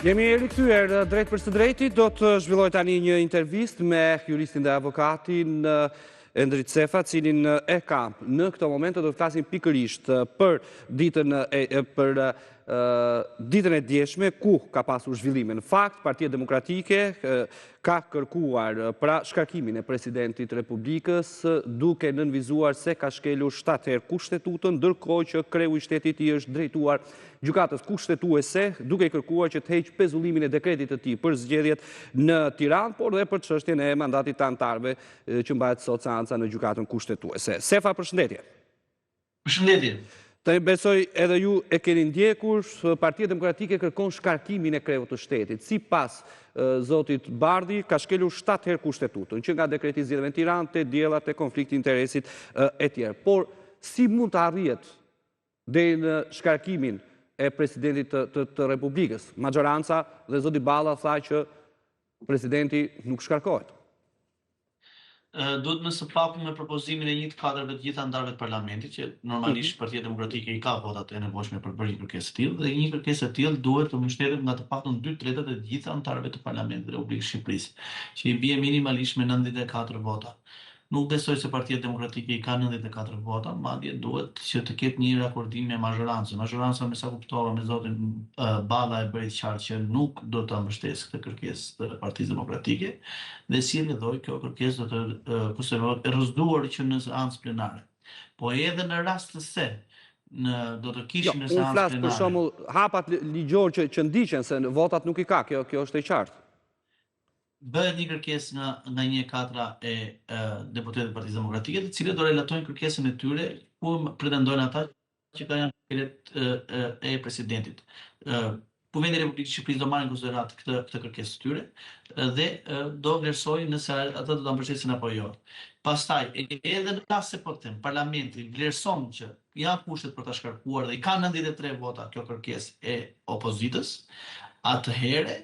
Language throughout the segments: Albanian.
Jemi rikthyer drejt për së drejti, do të zhvilloj tani një intervistë me juristin dhe avokatin Endrit Sefa, cilin e kam në këto momente. Do të flasim pikërisht për ditën e djeshme, ku ka pasur zhvillime. Në fakt, Partia Demokratike ka kërkuar pra shkarkimin e presidentit Republikës, duke nënvizuar se ka shkelur 7 herë kushtetutën, ndërkohë që kreu i shtetit i është drejtuar gjykatës kushtetuese, duke kërkuar që të heqë pezullimin e dekretit të tij për zgjedhjet në Tiranë, por dhe për çështjen e mandatit të anëtarëve që mbahet sot seanca në gjykatën kushtetuese. Sefa, përshëndetje. Përshëndetje. Të besoj edhe ju e keni ndjekur, Partia Demokratike kërkon shkarkimin e kreut të shtetit. Sipas zotit Bardhi, ka shkelur 7 herë kushtetutën, që nga dekreti zgjedhjeve në Tiranë, te diellat e konflikti interesit e tjerë. Por si mund të arrihet deri në shkarkimin e presidentit të Republikës? Majoranca dhe zoti Balla tha që presidenti nuk shkarkohet. Duhet më së paku me propozimin e 1/4 të gjitha anëtarëve të parlamentit, që normalisht Partia Demokratike i ka votat e nevojshme për bërë një kërkesë të tillë, dhe një kërkesë e tillë duhet të mbështetet nga të paktën 2/3 të gjitha anëtarëve të parlamentit të Republikës së Shqipërisë, që i bie minimalisht me 94 vota. Nuk besoj se Partia Demokratike i ka 94 vota, madje duhet që të ketë një rakordim me majorancën. Majoranca, me sa kuptova, me zotin Balla e bëri qartë që nuk do ta mbështesë këtë kërkesë të Partisë Demokratike, dhe si e lëdhoi kjo kërkesë do të konsiderohet e rrëzduar që në seancë plenare. Po edhe në rast të se do të kishim në seancë plenare. Unë flas për shembull hapat ligjor që ndiqen se votat nuk i ka, kjo është e qartë. Bëhet një kërkesë nga 1/4 e deputetëve të Partisë Demokratike, të cilët do relatojnë kërkesën e tyre, ku pretendojnë ata që kanë kërkesë e presidentit. Qeveria e Republikës së Shqipërisë do marrë në konsiderat këtë kërkesë të tyre dhe do vlerësojnë nëse ata do ta mbështesin apo jo. Pastaj, edhe në rast se po them, parlamenti vlerëson që janë kushtet për ta shkarkuar dhe i ka 93 vota kjo kërkesë e opozitës, atëherë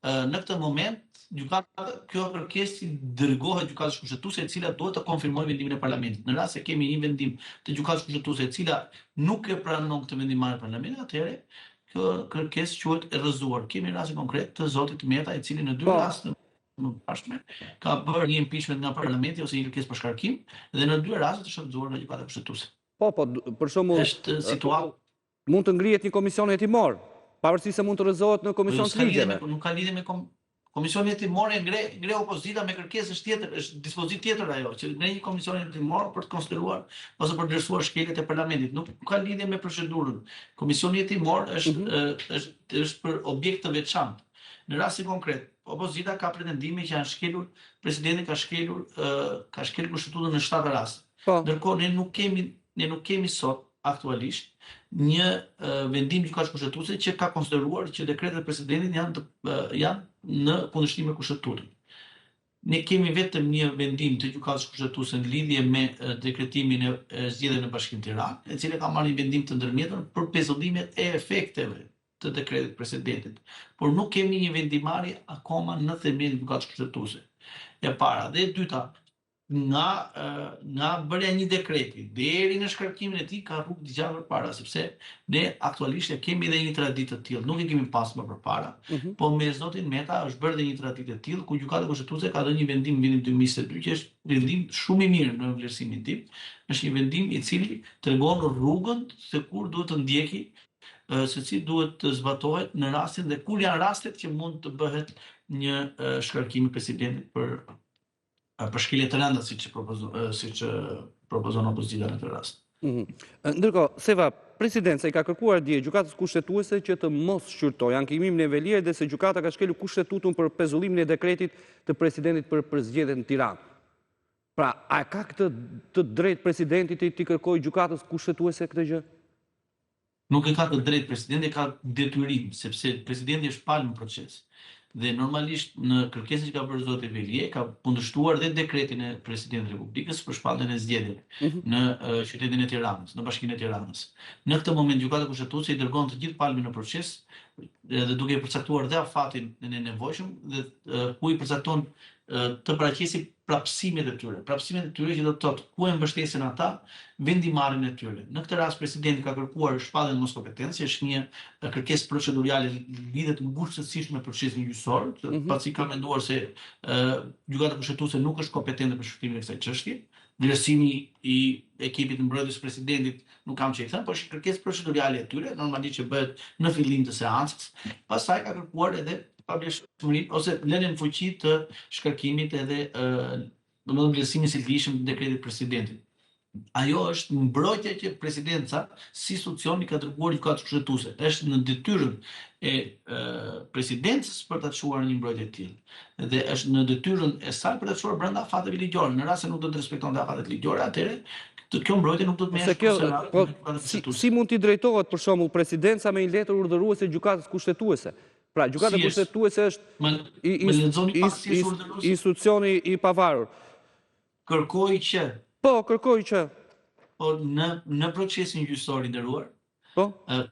në këtë moment kjo kërkesë dërgohet gjykatës kushtetuese, e cila duhet të konfirmojë vendimin e parlamentit. Në rast se kemi një vendim të gjykatës kushtetuese e cila nuk e pranon këtë vendim marrë parlamentit, atëherë kjo kërkesë quhet e rrëzuar. Kemi rastin konkret të zotit Meta, i cili në 2 raste më pashme ka bërë një impeachment nga parlamenti ose një kërkesë për shkarkim, dhe në 2 raste të shkaktuar nga gjykata kushtetuese. Po, për shembull, është situatë mund të ngrihet një komision hetimor, pavarësisht se mund të rrëzohet në komision të ligjeve. Nuk ka lidhje me komisioni hetimor, ngre opozita me kërkesë tjetër, është dispozit tjetër ajo, që ngre një komision hetimor për të konsideruar ose për të vlerësuar shkeljet e parlamentit. Nuk ka lidhje me procedurën. Komisioni hetimor është për objekt të veçantë. Në rastin konkret, opozita ka pretendime që janë shkelur, presidenti ka shkelur kushtetutën në 7 raste. Ndërkohë ne nuk kemi sot aktualisht një vendim gjykatës kushtetuese që ka konsideruar që dekretet e presidentit janë në kundërshtim me kushtetutën. Ne kemi vetëm një vendim të gjykatës kushtetuese në lidhje me dekretimin e zgjedhjeve në Bashkinë Tiranë, e cila ka marrë një vendim të ndërmjetër për pezullimet e efekteve të dekretit presidentit, por nuk kemi një vendimarrje akoma në themelin e gjykatës kushtetuese. E para dhe e dyta, nga bërja një dekreti deri në shkarkimin e tij ka rrugë gjatë përpara, sepse ne aktualisht kemi edhe një traditë të tillë, nuk e kemi pasur më përpara, po me zotin Meta është bërë edhe një traditë të tillë ku gjykata kushtetuese ka dhënë një vendim në vitin 2022 që është vendim shumë i mirë në vlerësimin tim, është një vendim i cili tregon rrugën se kur duhet të ndjeki, se si duhet të zbatohet në rastin dhe kur janë rastet që mund të bëhet një shkarkim i presidentit për shkelje të rënda, siç propozon opozita në këtë rast. Ndërkohë, Sefa, presidenca i ka kërkuar dje gjykatës kushtetuese që të mos shqyrtojë ankimin e velier dhe se gjykata ka shkelur kushtetutën për pezullimin e dekretit të presidentit për zgjedhjet në Tiranë. Pra, a ka këtë të drejtë presidenti të kërkojë gjykatës kushtetuese këtë gjë? Nuk e ka të drejtë presidenti, ka detyrim, sepse presidenti është palë në proces. Dhe normalisht në kërkesën që ka bërë zoti Velie ka kundërshtuar dhe dekretin e presidentit të Republikës për shpalljen e zgjedhjeve në qytetin e Tiranës, në Bashkinë e Tiranës. Në këtë moment gjykata kushtetuese i dërgon të gjithë palmin në proces, dhe duke i përcaktuar dhe afatin e nevojshëm, dhe ku i përcakton të paraqesi prapësimet e tyre. Prapësimet e tyre që do të thotë ku e mbështesin ata vendimarrjen e tyre. Në këtë rast presidenti ka kërkuar shpalljen mos kompetencë, është një kërkesë procedurale lidhet ngushësisht me procesin gjyqësor, pasi ka menduar se gjykata kushtetuese nuk është kompetente për shkrimin e kësaj çështje. Vlerësimi i ekipit të mbrojtjes së presidentit nuk kam çfarë thënë, por është kërkesë procedurale e tyre, normalisht që bëhet në fillim të seancës. Pastaj ka kërkuar edhe pavlefshmëri ose lënien fuqi të shkarkimit edhe domethënë vlerësimin si lishëm të dekretit presidentit. Ajo është mbrojtja që presidenca si institucion i ka dërguar gjykatës kushtetuese. Është në detyrën e presidencës për ta çuar një mbrojtje të tillë. Dhe është në detyrën e saj për ta çuar brenda afateve ligjore. Në rast se nuk do të respektonte afatet ligjore, atëherë kjo mbrojtje nuk do të merret. Si mund t'i drejtohet për shembull presidenca me një letër urdhëruese gjykatës kushtetuese? Pra, gjykata kushtetuese është institucioni i pavarur. Kërkoj që në procesin gjyqësor i nderuar,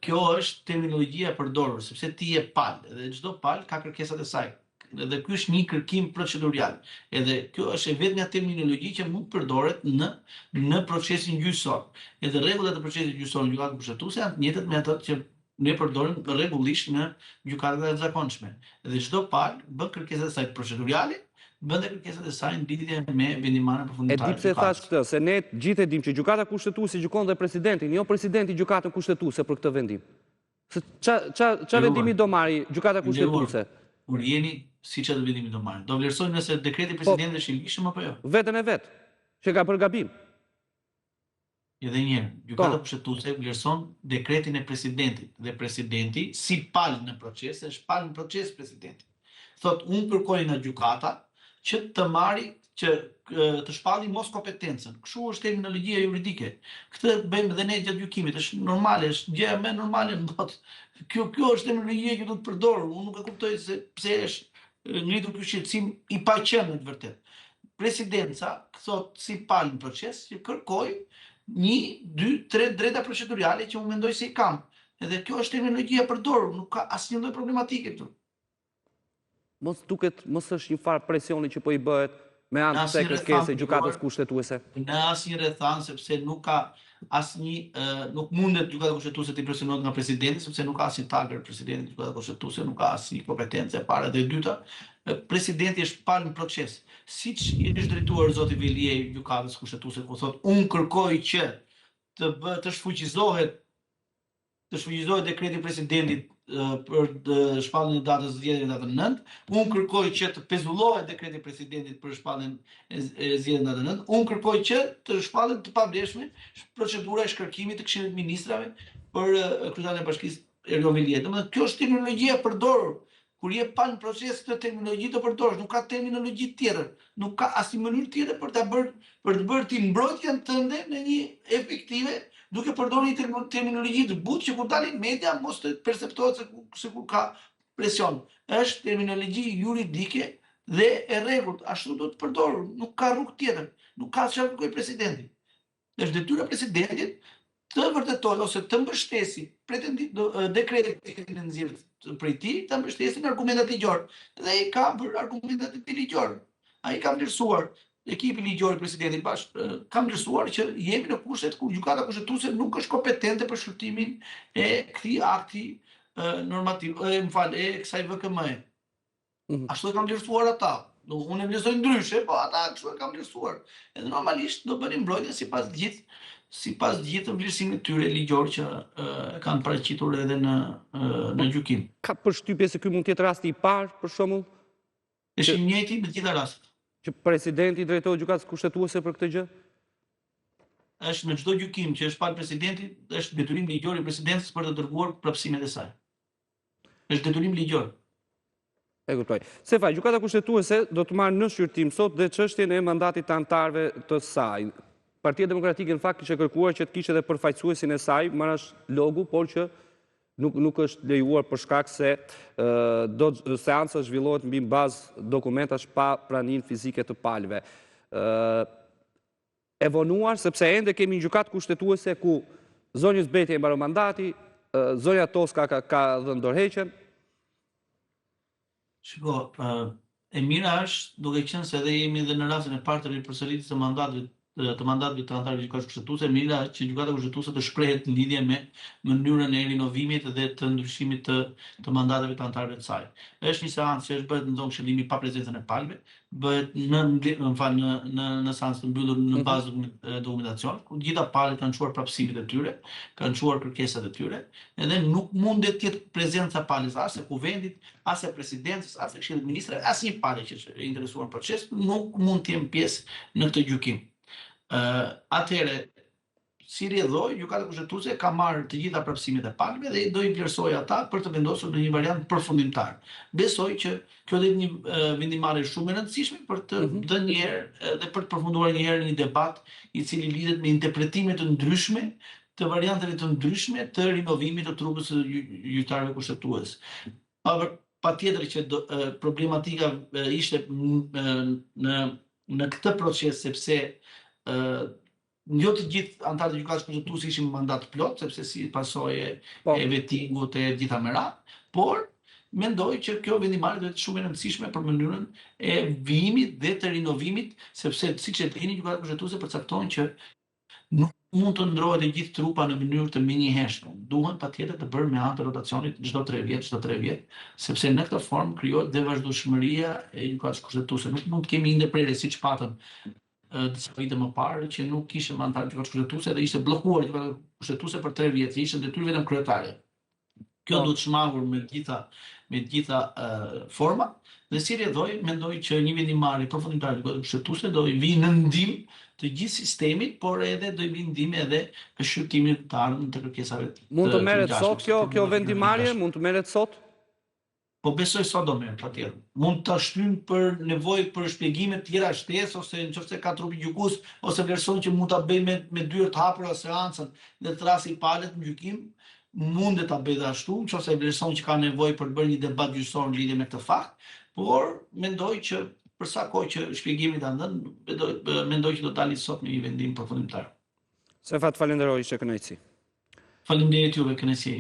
kjo është terminologjia e përdorur, sepse ti je palë dhe çdo palë ka kërkesat e saj. Dhe ky është një kërkim procedurial. Edhe kjo është vetëm një terminologji që mund përdoret në procesin gjyqësor. Edhe rregullat e procesit gjyqësor në gjykatën kushtetuese janë të njëjtat me ato që ne përdorim rregullisht në gjykatat e zakonshme. Dhe çdo palë bën kërkesat e saj procedurale, bën kërkesat e saj në lidhje me vendimarrjen përfundimtare. E di pse thash këtë, se ne gjithë e dimë që gjykata kushtetuese gjykon dhe presidentin, jo presidenti gjykatën kushtetuese për këtë vendim. Se ç'a vendimi do marri gjykata kushtetuese? Kur jeni siç atë vendimi do marrin. Do vlerësojnë nëse dekreti presidentit është i lishëm apo jo. Veten e vet, që ka bërë gabim. Edhe një herë, gjykata kushtetuese vlerëson dekretin e presidentit dhe presidenti si palë në proces, është palë në proces presidenti. Thotë, unë kërkoj nga gjykata që të marri që të shpalli mos kompetencën. Kështu është terminologjia juridike. Këtë bëjmë dhe ne gjatë gjykimit, është normale, është gjëja më normale në botë. Kjo është terminologjia që do të përdorur. Unë nuk e kuptoj se pse është ngritur ky shqetësim i paqen në të vërtetë. Presidenca thotë si palë në proces që kërkoj 1, 2, 3 drejta procedurale që unë mendoj se i kam. Edhe kjo është terminologjia përdorur, nuk ka asnjë lloj problematike këtu. Mos është një farë presioni që po i bëhet me anë të kërkesë gjykatës kushtetuese? Në asnjë rrethant, sepse nuk ka nuk mundet gjykata kushtetuese të impresionohet nga presidenti, sepse nuk ka asnjë tagër presidenti gjykata kushtetuese, nuk ka asnjë kompetencë e para dhe e dyta. Presidenti është palë në proces. Siç i është drejtuar zoti Veliej gjykatës kushtetuese, ku thotë unë kërkoj që të shfuqizohet dekreti presidentit për shpalljen e datës 10 dhe datën 9, unë kërkoj që të pezullohet dekreti presidentit për shpalljen e 10 dhe datën 9, unë kërkoj që të shpallet të pavlefshme procedura e shkarkimit të Këshillit të Ministrave për kryetaren e Bashkisë Erjo Veliej. Domethënë kjo është terminologjia përdorur. Kur je pa në proces këtë terminologji të përdorësh, nuk ka terminologji tjetër, nuk ka asnjë mënyrë tjetër për të bërë ti mbrojtjen tënde në një efektive duke përdorur një terminologji të butë që kur dalin media mos të perceptohet se kur ka presion. Është terminologji juridike dhe e rregullt, ashtu do të përdorur, nuk ka rrugë tjetër, nuk ka çfarë kërkoj presidenti. Është detyra e presidentit të vërtetojë ose të mbështesi dekretin që nxjerr prej tij, të mbështesi në argumentat ligjor. Dhe ai ka bërë argumentat e tij ligjor. Ai ka vlerësuar ekipi ligjor i presidentit ka vlerësuar që jemi në kushtet ku gjykata kushtetuese nuk është kompetente për shërtimin e këtij akti normativ, e kësaj VKM-e. Ashtu e kanë vlerësuar ata. Unë e vlerësoj ndryshe, po ata kështu e kanë vlerësuar. Edhe normalisht do bënin mbrojtje sipas gjithë vlerësimit tyre ligjor që kanë paraqitur edhe në gjykim. Ka përshtypje se ky mund të jetë rasti i parë, për shembull? Është i njëjti në të gjitha rastet. Që presidenti drejtohet gjykatës kushtetuese për këtë gjë? Është në çdo gjykim që është palë presidenti, është detyrim ligjor i presidencës për të dërguar prapësimet e saj. Është detyrim ligjor. E kuptoj. Se faj, gjykata kushtetuese do të marrë në shqyrtim sot dhe çështjen e mandatit të anëtarëve të saj. Partia Demokratike në fakt kishte kërkuar që të kishte edhe përfaqësuesin e saj, marrësh logu, por që nuk është lejuar për shkak se seanca zhvillohet mbi bazë dokumentash pa praninë fizike të palëve. E vonuar sepse ende kemi një gjykatë kushtetuese ku zonjës Beti e mbaron mandati, zonja Toska ka dhënë dorëheqjen. Shiko, E mira është, duke qenë se edhe jemi edhe në rastin e parë të ripërsëritjes të mandatëve të anëtarëve gjykatës kushtetuese, mira është që gjykata kushtetuese të shprehet në lidhje me mënyrën e rinovimit dhe të ndryshimit të mandateve të anëtarëve të saj. Është një seancë që është bëhet në zonë këshillimi pa prezencën e palëve, bëhet në seancë të mbyllur në bazë dokumentacion, ku gjitha palët kanë çuar prapësimet e tyre, kanë çuar kërkesat e tyre, edhe nuk mundet të jetë prezenca palës as e kuvendit, as e presidencës, as e këshillit ministrave, asnjë palë që është interesuar në proces nuk mund të jenë pjesë në këtë gjykim. Atëherë, si rrjedhoi, gjykata kushtetuese ka marrë të gjitha prapësimet e palëve dhe do i vlerësoj ata për të vendosur në një variant përfundimtar. Besoj që kjo do të jetë një vendimarrje shumë e rëndësishme për të dhënë një herë dhe për të përfunduar një herë një debat i cili lidhet me interpretime të ndryshme të varianteve të ndryshme të rinovimit të trupit të gjyqtarëve kushtetues. Patjetër që problematika ishte në këtë proces sepse jo të gjithë anëtarët e gjykatës kushtetuese ishin me mandat plot, sepse si pasojë e vettingut e gjitha me radhë, por mendoj që kjo vendimarrje do të jetë shumë e rëndësishme për mënyrën e vijimit dhe të rinovimit, sepse siç e dini gjykata kushtetuese përcakton që nuk mund të ndrohet e gjithë trupa në mënyrë të menjëhershme. Duhen patjetër të bërë me anë të rotacionit çdo 3 vjet, sepse në këtë formë krijohet dhe vazhdueshmëria e gjykatës kushtetuese. Nuk mund të kemi një ndërprerje siç patëm disa vite më parë që nuk kishte anëtar të gjykatës kushtetuese dhe ishte bllokuar gjykata kushtetuese për 3 vjet, ishte detyrë vetëm kryetare. Kjo duhet shmangur me gjitha format dhe si rrjedhoi, mendoj që një vendimarrje përfundimtare e gjykatës kushtetuese do i vijë në ndihmë të gjithë sistemit, por edhe do i vijë ndihmë edhe shqyrtimit të ardhmën të kërkesave. Mund të merret sot kjo vendimarrje, mund të merret sot? Po besoj sot do merret, patjetër. Mund ta shtyn për nevojë për shpjegime të tjera shtesë ose nëse ka trupi gjykues ose vlerëson që mund ta bëj me dyer të hapura seancën dhe të rasti palët në gjykim, mundet ta bëj ashtu, nëse vlerëson që ka nevojë për të bërë një debat gjyqësor në lidhje me këtë fakt, por mendoj që për sa kohë që shpjegimin ta dhënë, mendoj që do dalit sot me një vendim përfundimtar. Sefat, falenderoj, ishte kënaqësi. Faleminderit juve, kënaqësi.